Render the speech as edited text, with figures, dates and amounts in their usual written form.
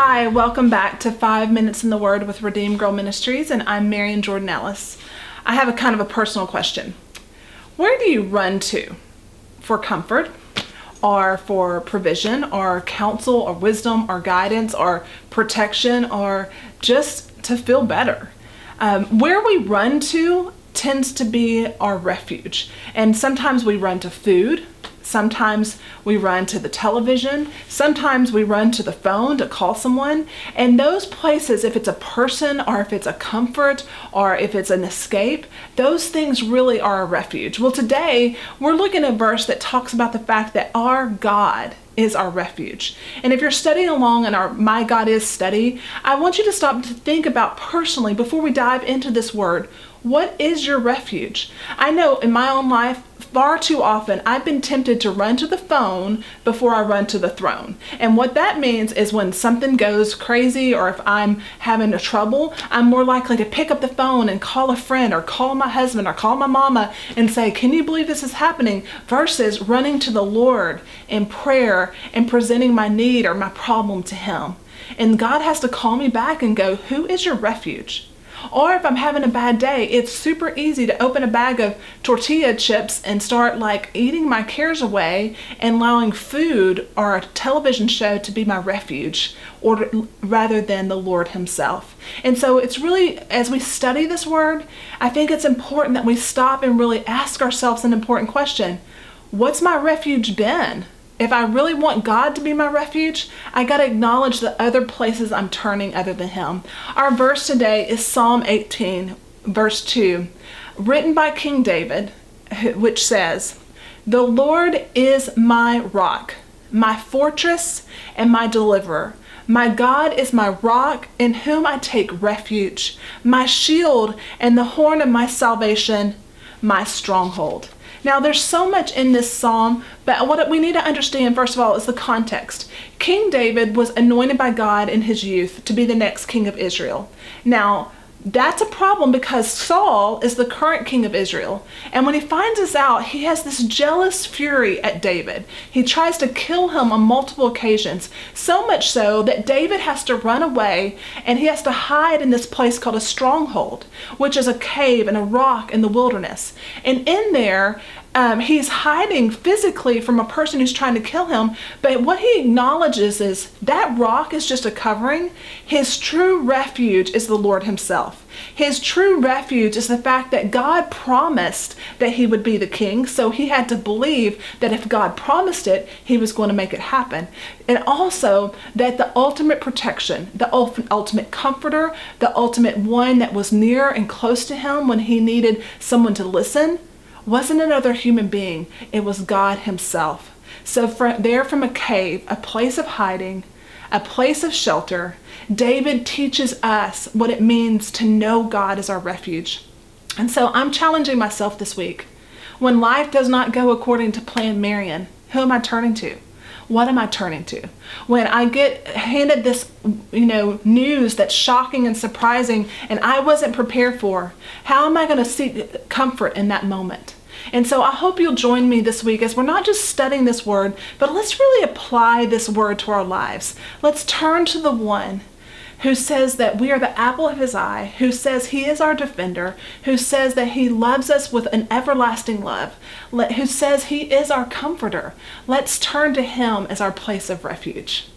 Hi, welcome back to 5 Minutes in the Word with Redeemed Girl Ministries, and I'm Marian Jordan Ellis. I have a kind of a personal question. Where do you run to for comfort, or for provision, or counsel, or wisdom, or guidance, or protection, or just to feel better? Where we run to tends to be our refuge. And sometimes we run to food. Sometimes we run to the television. Sometimes we run to the phone to call someone. And those places, if it's a person or if it's a comfort or if it's an escape, those things really are a refuge. Well, today we're looking at a verse that talks about the fact that our God is our refuge. And if you're studying along in our My God Is study, I want you to stop to think about personally, before we dive into this word, what is your refuge? I know in my own life, far too often, I've been tempted to run to the phone before I run to the throne. And what that means is when something goes crazy or if I'm having a trouble, I'm more likely to pick up the phone and call a friend or call my husband or call my mama and say, can you believe this is happening? Versus running to the Lord in prayer and presenting my need or my problem to Him. And God has to call me back and go, who is your refuge? Or if I'm having a bad day, it's super easy to open a bag of tortilla chips and start eating my cares away and allowing food or a television show to be my refuge, or rather than the Lord Himself. And so it's really, as we study this word, I think it's important that we stop and really ask ourselves an important question. What's my refuge been? If I really want God to be my refuge, I got to acknowledge the other places I'm turning other than Him. Our verse today is Psalm 18, verse 2, written by King David, which says, "The Lord is my rock, my fortress, and my deliverer. My God is my rock in whom I take refuge, my shield and the horn of my salvation, my stronghold." Now, there's so much in this psalm, but what we need to understand, first of all, is the context. King David was anointed by God in his youth to be the next king of Israel. Now, that's a problem because Saul is the current king of Israel. And when he finds this out, he has this jealous fury at David. He tries to kill him on multiple occasions, so much so that David has to run away and he has to hide in this place called a stronghold, which is a cave and a rock in the wilderness. And in there, he's hiding physically from a person who's trying to kill him, but what he acknowledges is that rock is just a covering. His true refuge is the Lord Himself. His true refuge is the fact that God promised that he would be the king, so he had to believe that if God promised it, He was going to make it happen. And also that the ultimate protection, the ultimate comforter, the ultimate one that was near and close to him when he needed someone to listen, wasn't another human being, it was God Himself. So from a cave, a place of hiding, a place of shelter, David teaches us what it means to know God as our refuge. And so I'm challenging myself this week. When life does not go according to plan, Marian, who am I turning to? What am I turning to? When I get handed this, news that's shocking and surprising and I wasn't prepared for, how am I going to seek comfort in that moment? And so I hope you'll join me this week as we're not just studying this word, but let's really apply this word to our lives. Let's turn to the one who says that we are the apple of His eye, who says He is our defender, who says that He loves us with an everlasting love, who says He is our comforter. Let's turn to Him as our place of refuge.